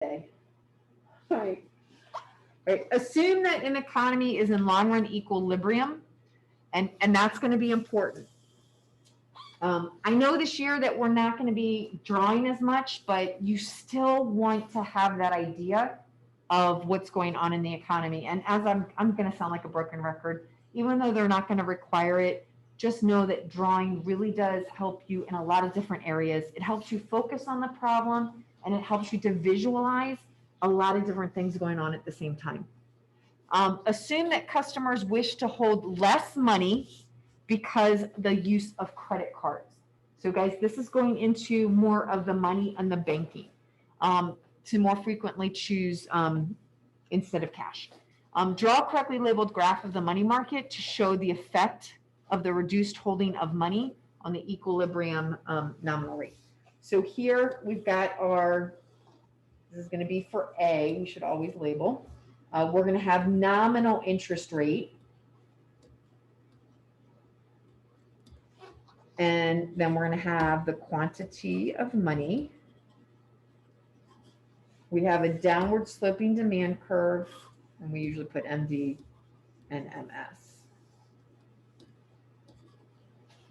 Okay. All right. Right. Assume that an economy is in long run equilibrium, and that's going to be important. I know this year that we're not going to be drawing as much, but you still want to have that idea of what's going on in the economy. And as I'm going to sound like a broken record, even though they're not going to require it, just know that drawing really does help you in a lot of different areas. It helps you focus on the problem, and it helps you to visualize a lot of different things going on at the same time. Assume that customers wish to hold less money because the use of credit cards. So guys, this is going into more of the money and the banking, to more frequently choose instead of cash. Draw a correctly labeled graph of the money market to show the effect of the reduced holding of money on the equilibrium nominal rate. So here we've got our, this is going to be for A, we should always label. We're going to have nominal interest rate. And then we're going to have the quantity of money. We have a downward sloping demand curve, and we usually put MD and MS.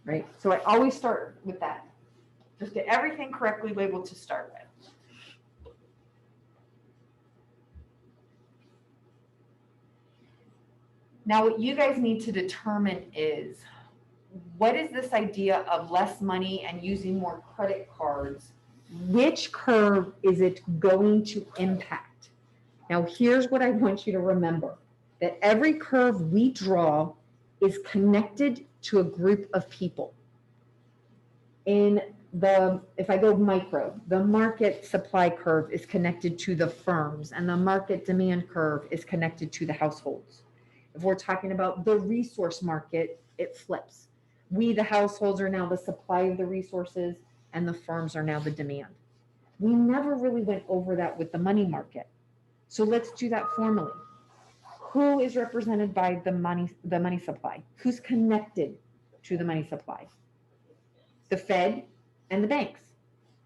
Right? So I always start with that. Just get everything correctly labeled to start with. Now, what you guys need to determine is, what is this idea of less money and using more credit cards? Which curve is it going to impact? Now, here's what I want you to remember, that every curve we draw is connected to a group of people. If I go micro, the market supply curve is connected to the firms, and the market demand curve is connected to the households. If we're talking about the resource market, it flips. We, the households, are now the supply of the resources, and the firms are now the demand. We never really went over that with the money market. So let's do that formally. Who is represented by the money supply? Who's connected to the money supply? The Fed and the banks,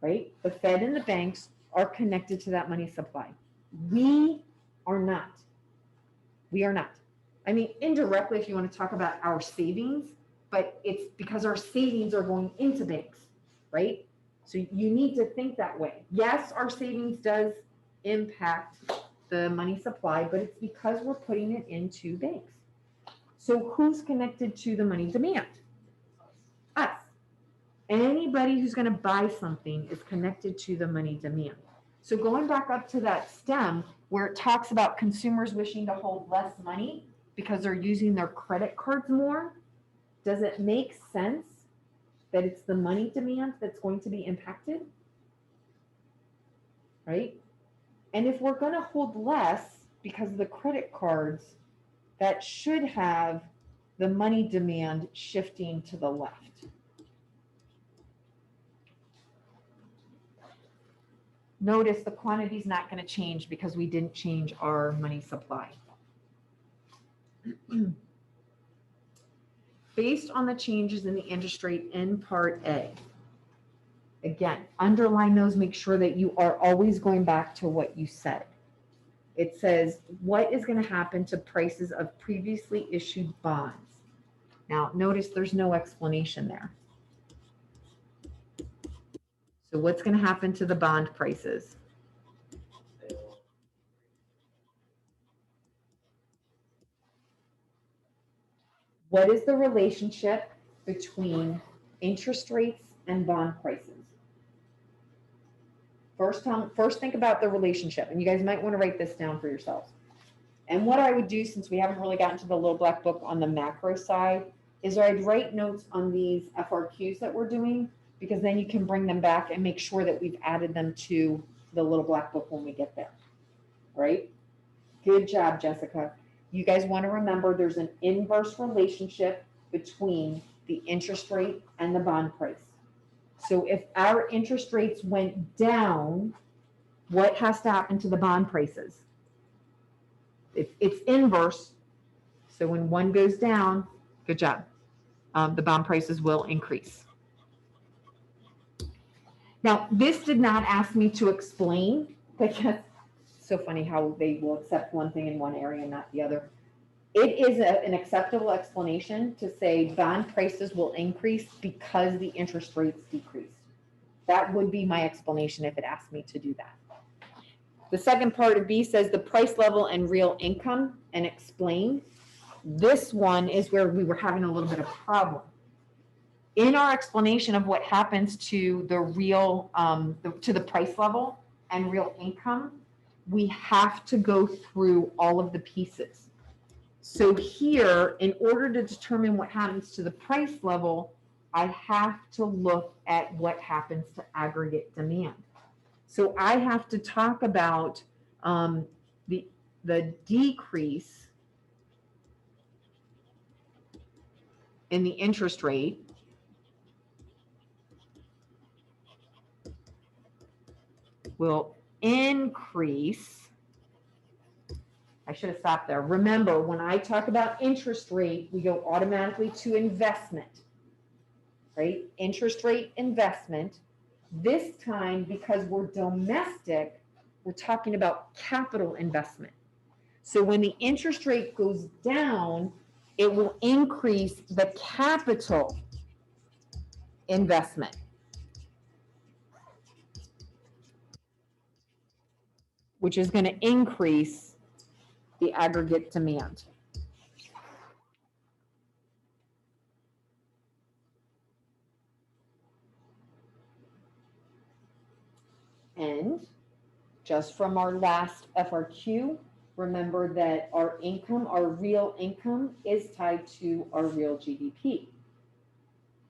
right? The Fed and the banks are connected to that money supply. We are not. We are not. I mean, indirectly, if you want to talk about our savings, but it's because our savings are going into banks, right? So you need to think that way. Yes, our savings does impact the money supply, but it's because we're putting it into banks. So who's connected to the money demand? Us. Anybody who's going to buy something is connected to the money demand. So going back up to that stem where it talks about consumers wishing to hold less money because they're using their credit cards more, does it make sense that it's the money demand that's going to be impacted? Right? And if we're going to hold less because of the credit cards, that should have the money demand shifting to the left. Notice the quantity is not going to change because we didn't change our money supply. Based on the changes in the interest rate in Part A. Again, underline those, make sure that you are always going back to what you said. It says, what is going to happen to prices of previously issued bonds? Now, notice there's no explanation there. So what's going to happen to the bond prices? What is the relationship between interest rates and bond prices? First think about the relationship, and you guys might want to write this down for yourselves. And what I would do, since we haven't really gotten to the little black book on the macro side, is I'd write notes on these FRQs that we're doing, because then you can bring them back and make sure that we've added them to the little black book when we get there. All right? Good job, Jessica. You guys want to remember there's an inverse relationship between the interest rate and the bond price. So if our interest rates went down, what has to happen to the bond prices? It's inverse. So when one goes down, good job, the bond prices will increase. Now, this did not ask me to explain, because so funny how they will accept one thing in one area and not the other. It is an acceptable explanation to say bond prices will increase because the interest rates decreased. That would be my explanation if it asked me to do that. The second part of B says the price level and real income and explain. This one is where we were having a little bit of problem. In our explanation of what happens to the real, to the price level and real income, we have to go through all of the pieces. So here, in order to determine what happens to the price level, I have to look at what happens to aggregate demand. So I have to talk about the decrease in the interest rate will increase. I should have stopped there. Remember, when I talk about interest rate, we go automatically to investment, right? Interest rate investment. This time, because we're domestic, we're talking about capital investment. So when the interest rate goes down, it will increase the capital investment, which is going to increase the aggregate demand. And just from our last FRQ, remember that our income, our real income, is tied to our real GDP.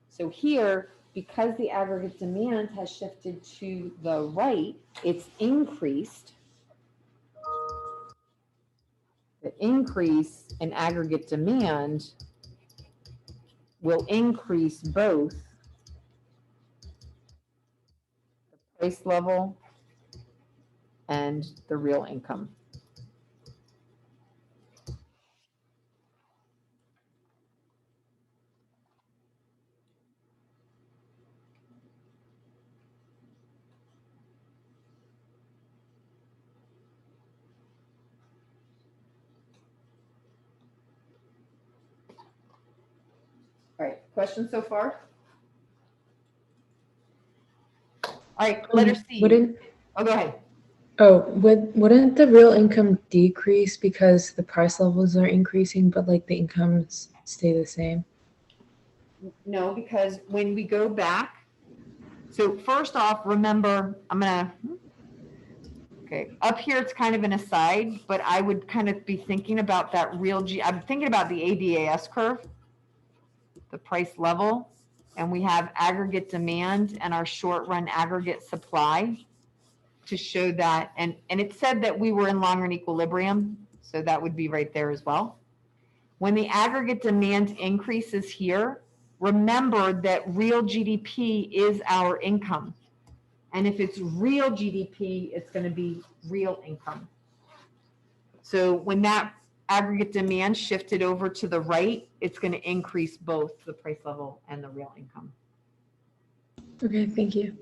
So here, because the aggregate demand has shifted to the right, it's increased. The increase in aggregate demand will increase both the price level and the real income. All right, questions so far? All right, letter C. Oh, go ahead. Oh, wouldn't the real income decrease because the price levels are increasing, but like the incomes stay the same? No, because when we go back, so first off, remember, okay, up here it's kind of an aside, but I would kind of be thinking about that I'm thinking about the ADAS curve, the price level, and we have aggregate demand and our short run aggregate supply to show that, and it said that we were in long run equilibrium, so that would be right there as well. When the aggregate demand increases here, remember that real GDP is our income. And if it's real GDP, it's going to be real income. So when that aggregate demand shifted over to the right, it's going to increase both the price level and the real income. Okay, thank you.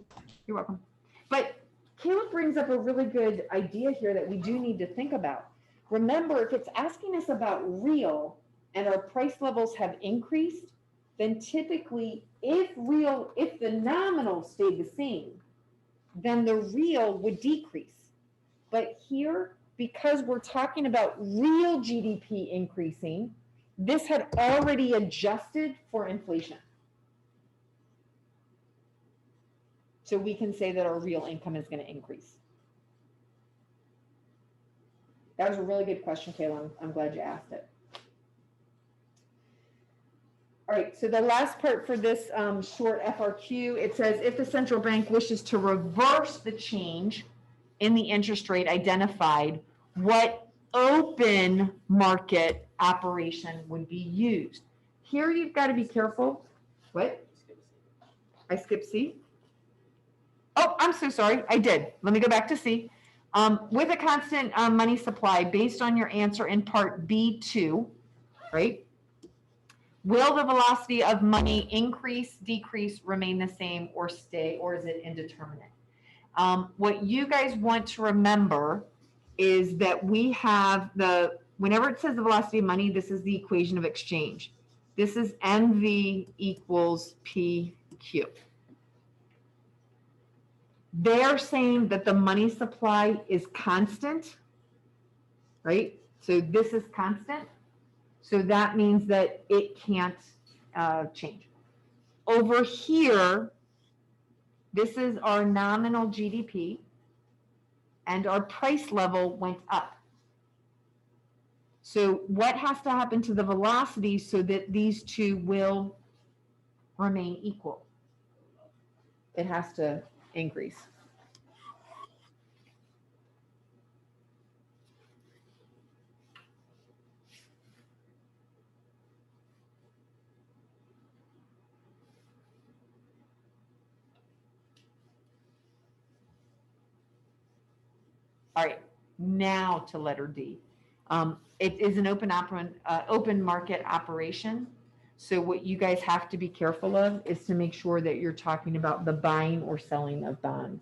You're welcome. But Caleb brings up a really good idea here that we do need to think about. Remember, if it's asking us about real and our price levels have increased, then typically if the nominal stayed the same, then the real would decrease. But here, because we're talking about real GDP increasing, this had already adjusted for inflation. So we can say that our real income is going to increase. That was a really good question, Kayla. I'm glad you asked it. All right, so the last part for this short FRQ, it says if the central bank wishes to reverse the change in the interest rate identified, what open market operation would be used? Here you've got to be careful. What? I skipped C? Oh, I'm so sorry. I did. Let me go back to C. With a constant money supply based on your answer in part B2, right? Will the velocity of money increase, decrease, remain the same, or stay, or is it indeterminate? What you guys want to remember is that we have whenever it says the velocity of money, this is the equation of exchange. This is MV equals PQ. They're saying that the money supply is constant, right? So this is constant. So that means that it can't change. Over here, this is our nominal GDP, and our price level went up. So what has to happen to the velocity so that these two will remain equal? It has to increase. All right, now to letter D. It is an open market operation. So what you guys have to be careful of is to make sure that you're talking about the buying or selling of bonds.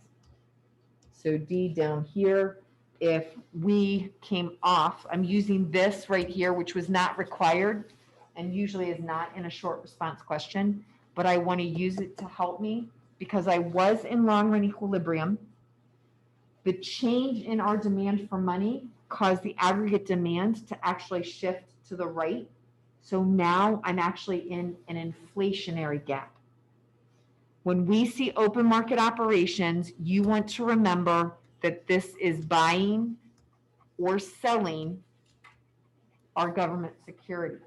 So D down here, if we came off, I'm using this right here, which was not required and usually is not in a short response question, but I want to use it to help me because I was in long run equilibrium. The change in our demand for money caused the aggregate demand to actually shift to the right. So now I'm actually in an inflationary gap. When we see open market operations, you want to remember that this is buying or selling our government securities.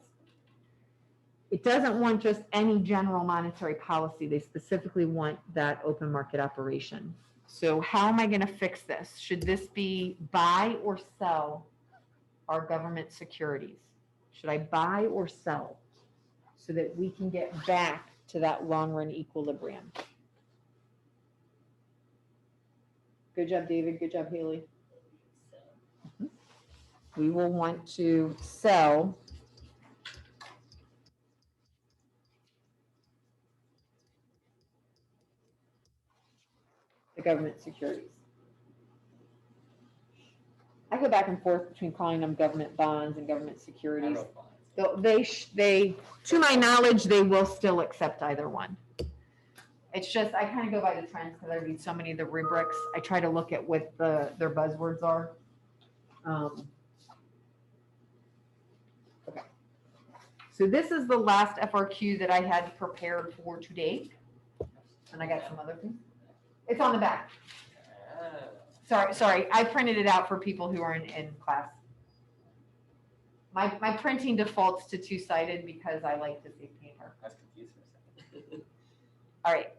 It doesn't want just any general monetary policy. They specifically want that open market operation. So how am I going to fix this? Should this be buy or sell our government securities? Should I buy or sell so that we can get back to that long run equilibrium? Good job, David. Good job, Haley. We will want to sell the government securities. I go back and forth between calling them government bonds and government securities. They, to my knowledge, they will still accept either one. It's just, I kind of go by the trends because I read so many of the rubrics. I try to look at what their buzzwords are. Okay. So this is the last FRQ that I had prepared for today. And I got some other things. It's on the back. Sorry, I printed it out for people who are in class. My printing defaults to two-sided because I like to save paper. I was confused for a second. All right.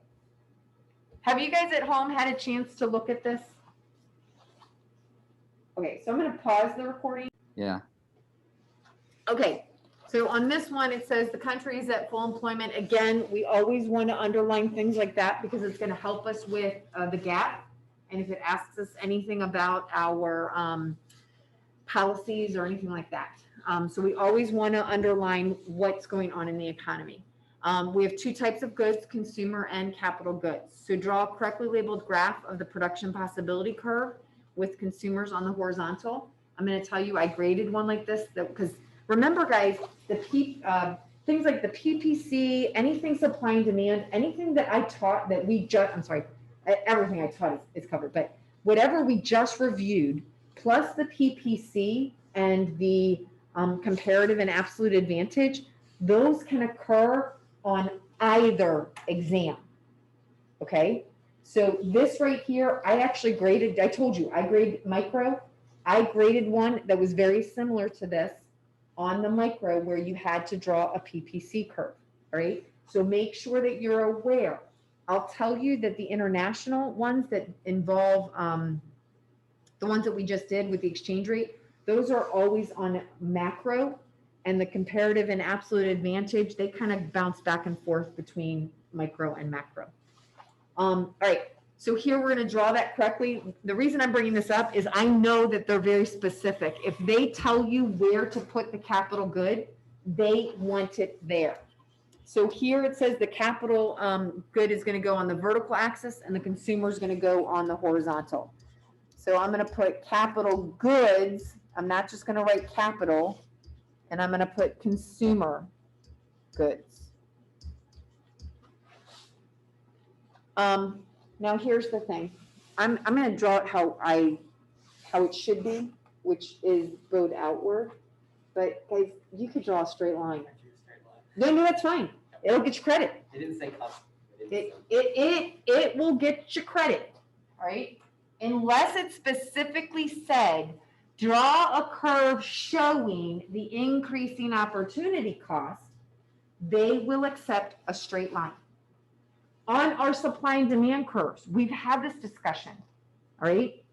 Have you guys at home had a chance to look at this? Okay, so I'm going to pause the recording. Yeah. Okay, so on this one, it says the country is at full employment. Again, we always want to underline things like that because it's going to help us with the gap. And if it asks us anything about our policies or anything like that. So we always want to underline what's going on in the economy. We have two types of goods, consumer and capital goods. So draw a correctly labeled graph of the production possibility curve with consumers on the horizontal. I'm going to tell you I graded one like this because remember, guys, things like the PPC, anything supply and demand, anything that I taught that we just, I'm sorry, everything I taught is covered, but whatever we just reviewed, plus the PPC and the comparative and absolute advantage, those can occur on either exam, okay? So this right here, I actually graded, I told you, I graded micro. I graded one that was very similar to this on the micro where you had to draw a PPC curve, all right? So make sure that you're aware. I'll tell you that the international ones that involve the ones that we just did with the exchange rate, those are always on macro, and the comparative and absolute advantage, they kind of bounce back and forth between micro and macro. All right, so here we're going to draw that correctly. The reason I'm bringing this up is I know that they're very specific. If they tell you where to put the capital good, they want it there. So here it says the capital good is going to go on the vertical axis and the consumer is going to go on the horizontal. So I'm gonna put capital goods, I'm not just gonna write capital, and I'm gonna put consumer goods. Now here's the thing, I'm gonna draw it how it should be, which is bowed outward, but guys, you could draw a straight line. No, that's fine, it'll get you credit. It didn't say custom. It will get you credit, all right? Unless it specifically said, draw a curve showing the increasing opportunity cost, they will accept a straight line. On our supply and demand curves, we've had this discussion, all right?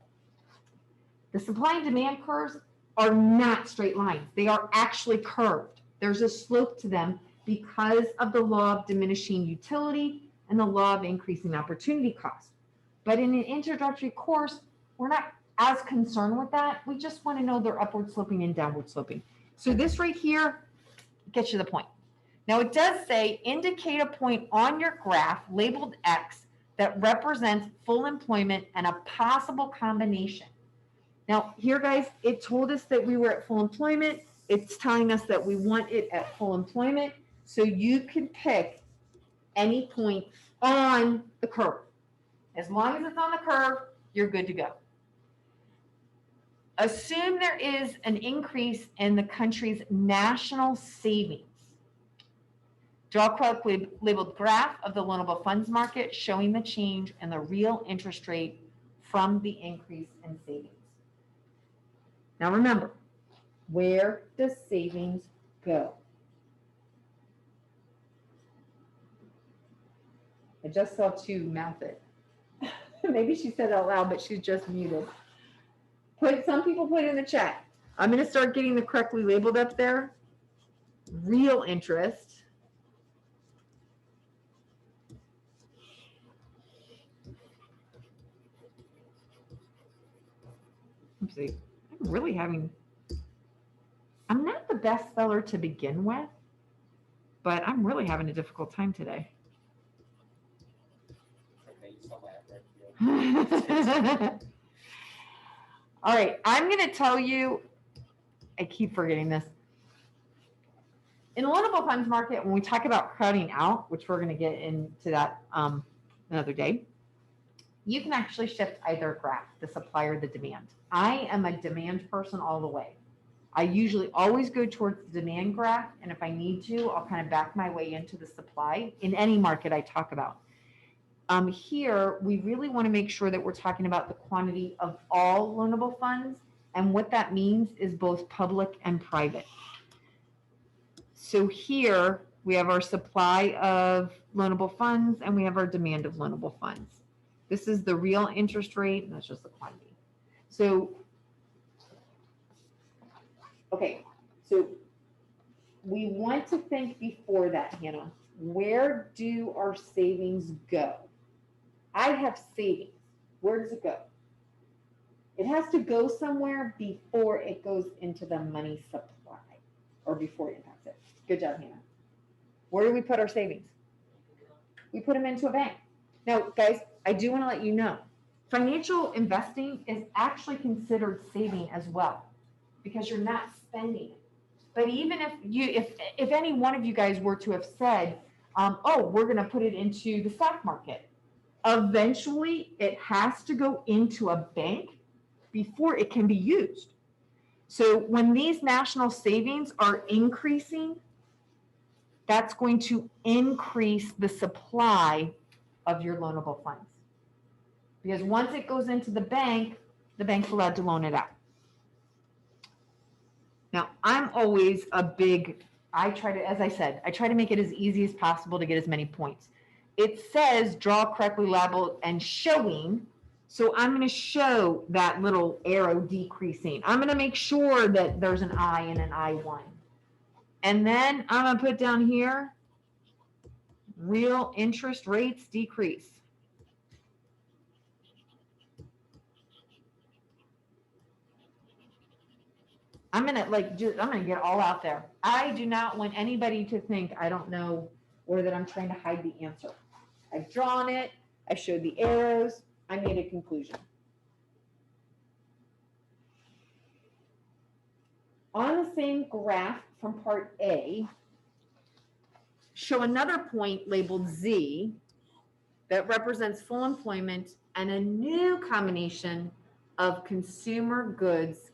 The supply and demand curves are not straight lines. They are actually curved. There's a slope to them because of the law of diminishing utility and the law of increasing opportunity cost. But in an introductory course, we're not as concerned with that. We just want to know they're upward sloping and downward sloping. So this right here gets you the point. Now it does say indicate a point on your graph labeled X that represents full employment and a possible combination. Now here, guys, it told us that we were at full employment. It's telling us that we want it at full employment. So you can pick any point on the curve. As long as it's on the curve, you're good to go. Assume there is an increase in the country's national savings. Draw a correctly labeled graph of the loanable funds market showing the change in the real interest rate from the increase in savings. Now remember, where does savings go? I just saw two mouth it. Maybe she said it out loud, but she's just muted. Some people put it in the chat. I'm going to start getting the correctly labeled up there. Real interest. Oopsie. I'm not the best speller to begin with, but I'm really having a difficult time today. Okay, you saw my FRQ. All right, I'm going to tell you, I keep forgetting this. In the loanable funds market, when we talk about crowding out, which we're going to get into that another day, you can actually shift either graph, the supply or the demand. I am a demand person all the way. I usually always go towards the demand graph, and if I need to, I'll kind of back my way into the supply in any market I talk about. Here, we really want to make sure that we're talking about the quantity of all loanable funds, and what that means is both public and private. So here, we have our supply of loanable funds, and we have our demand of loanable funds. This is the real interest rate, and that's just the quantity. So, okay, so we want to think before that, Hannah, where do our savings go? I have savings. Where does it go? It has to go somewhere before it goes into the money supply, or before it impacts it. Good job, Hannah. Where do we put our savings? We put them into a bank. Now, guys, I do want to let you know, financial investing is actually considered saving as well, because you're not spending it. But even if any one of you guys were to have said, oh, we're going to put it into the stock market, eventually it has to go into a bank before it can be used. So when these national savings are increasing, that's going to increase the supply of your loanable funds. Because once it goes into the bank's allowed to loan it out. Now, I'm always I try to make it as easy as possible to get as many points. It says draw correctly labeled and showing. So I'm going to show that little arrow decreasing. I'm going to make sure that there's an I and an I1. And then I'm going to put down here, real interest rates decrease. I'm going to get all out there. I do not want anybody to think I don't know or that I'm trying to hide the answer. I've drawn it. I showed the arrows. I made a conclusion. same graph from part A, show another point labeled Z that represents full employment and a new combination of consumer goods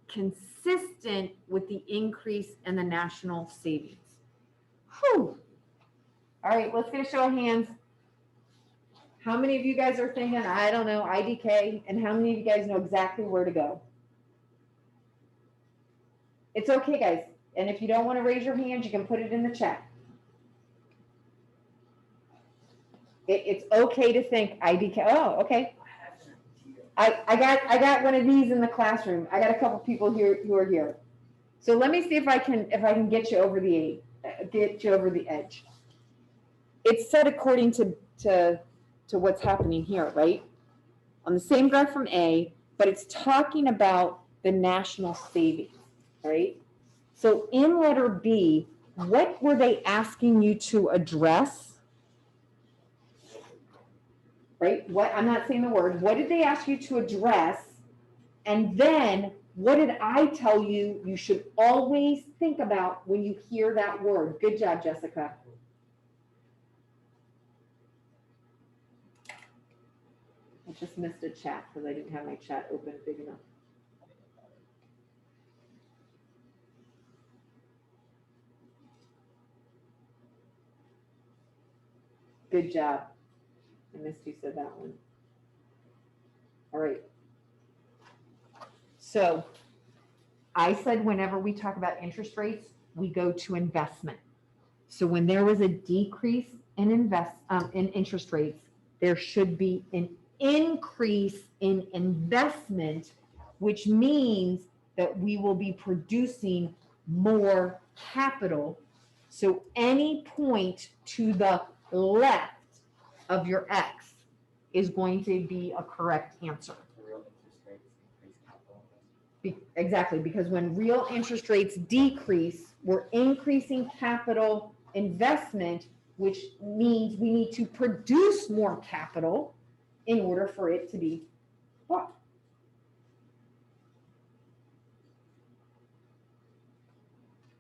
consistent with the increase in the national savings. Whew. All right, let's get a show of hands. How many of you guys are thinking, I don't know, IDK, and how many of you guys know exactly where to go? It's okay, guys. And if you don't want to raise your hand, you can put it in the chat. It's okay to think IDK. Oh, okay. I got one of these in the classroom. I got a couple people here who are here. So let me see if I can get you over the edge. It's set according to what's happening here, right? On the same graph from A, but it's talking about the national savings, right? So in letter B, what were they asking you to address? Right? What, I'm not saying the word. What did they ask you to address? And then what did I tell you you should always think about when you hear that word? Good job, Jessica. I just missed a chat because I didn't have my chat open big enough. Good job. I missed you said that one. All right. So I said whenever we talk about interest rates, we go to investment. So when there was a decrease in interest rates, there should be an increase in investment, which means that we will be producing more capital. So any point to the left of your X is going to be a correct answer. Real interest rates increase capital. Exactly, because when real interest rates decrease, we're increasing capital investment, which means we need to produce more capital in order for it to be bought.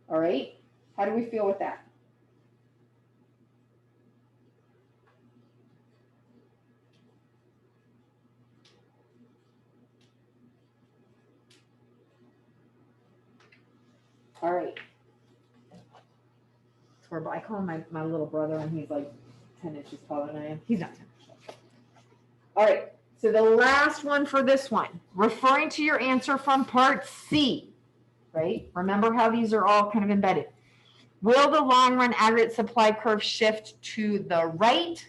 All right, how do we feel with that? All right. I call him my little brother, and he's like 10 inches taller than I am. He's not 10 inches. All right, so the last one for this one, referring to your answer from part C, right? Remember how these are all kind of embedded. Will the long run aggregate supply curve shift to the right,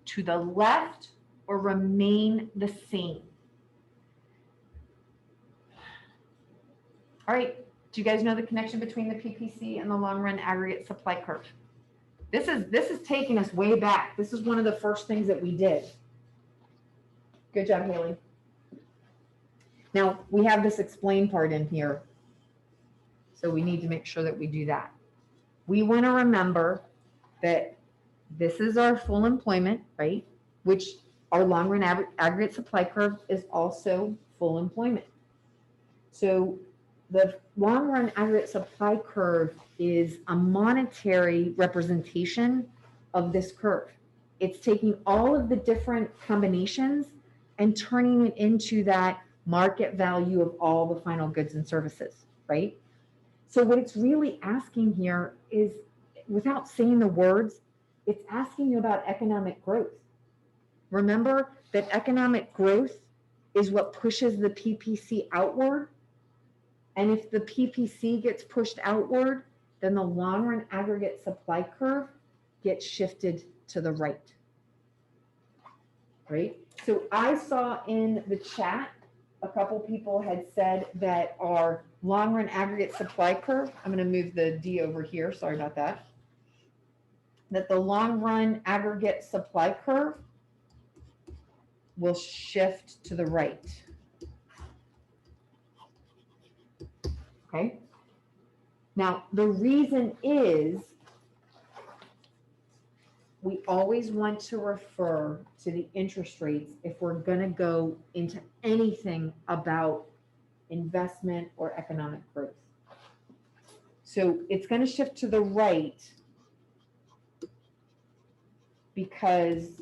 to the left, or remain the same? All right, do you guys know the connection between the PPC and the long run aggregate supply curve? This is taking us way back. This is one of the first things that we did. Good job, Haley. Now, we have this explain part in here, so we need to make sure that we do that. We want to remember that this is our full employment, right? Which our long run aggregate supply curve is also full employment. So the long run aggregate supply curve is a monetary representation of this curve. It's taking all of the different combinations and turning it into that market value of all the final goods and services, right? So what it's really asking here is, without saying the words, it's asking you about economic growth. Remember that economic growth is what pushes the PPC outward. And if the PPC gets pushed outward, then the long run aggregate supply curve gets shifted to the right. Right? So I saw in the chat, a couple people had said that our long run aggregate supply curve, I'm going to move the D over here, sorry about that, that the long run aggregate supply curve will shift to the right. Okay. Now, the reason is we always want to refer to the interest rates if we're going to go into anything about investment or economic growth. So it's going to shift to the right because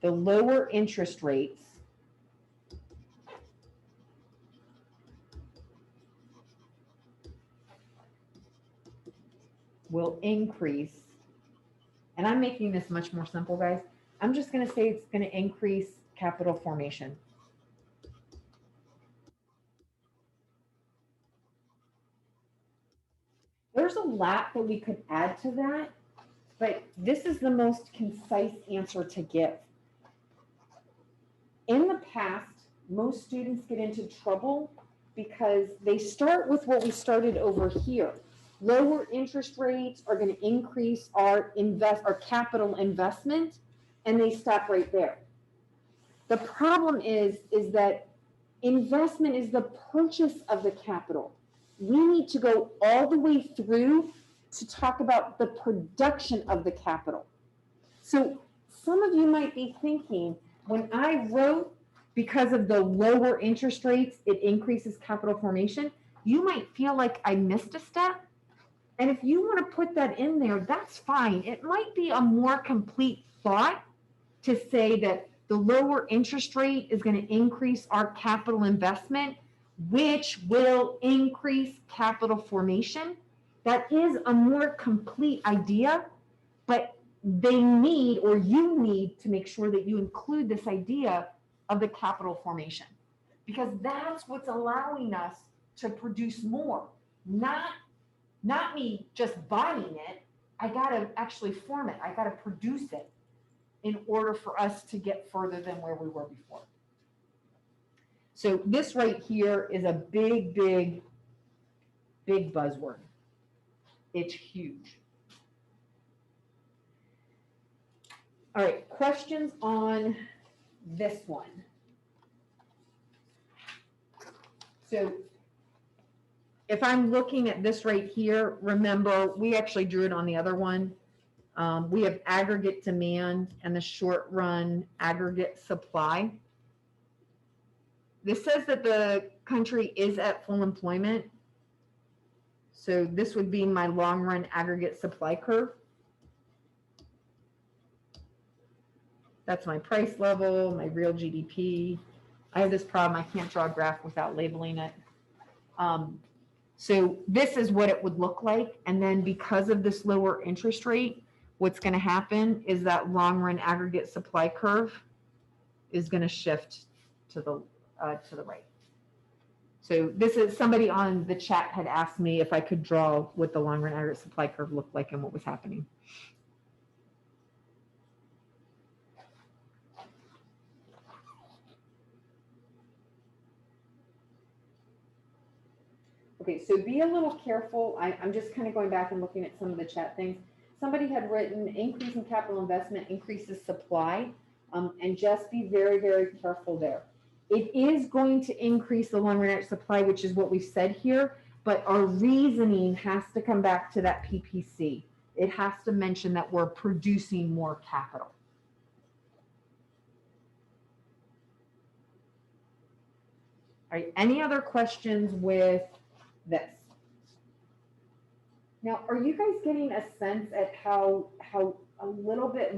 the lower interest rates will increase, and I'm making this much more simple, guys. I'm just going to say it's going to increase capital formation. There's a lot that we could add to that, but this is the most concise answer to give. In the past, most students get into trouble because they start with what we started over here. Lower interest rates are going to increase our capital investment, and they stop right there. The problem is that investment is the purchase of the capital. We need to go all the way through to talk about the production of the capital. So some of you might be thinking, when I wrote, because of the lower interest rates, it increases capital formation, you might feel like I missed a step. And if you want to put that in there, that's fine. It might be a more complete thought to say that the lower interest rate is going to increase our capital investment, which will increase capital formation. That is a more complete idea, but they need, or you need, to make sure that you include this idea of the capital formation, because that's what's allowing us to produce more, not me just buying it. I got to actually form it. I got to produce it in order for us to get further than where we were before. So this right here is a big, big, big buzzword. It's huge. All right, questions on this one? So if I'm looking at this right here, remember, we actually drew it on the other one. We have aggregate demand and the short run aggregate supply. This says that the country is at full employment. So this would be my long run aggregate supply curve. That's my price level, my real GDP. I have this problem, I can't draw a graph without labeling it. So this is what it would look like. And then because of this lower interest rate, what's going to happen is that long run aggregate supply curve is going to shift to the right. So this is, somebody on the chat had asked me if I could draw what the long run aggregate supply curve looked like and what was happening. Okay, so be a little careful. I'm just kind of going back and looking at some of the chat things. Somebody had written increase in capital investment increases supply, and just be very, very careful there. It is going to increase the long run supply, which is what we've said here, but our reasoning has to come back to that PPC. It has to mention that we're producing more capital. All right, any other questions with this? Now, are you guys getting a sense at how a little bit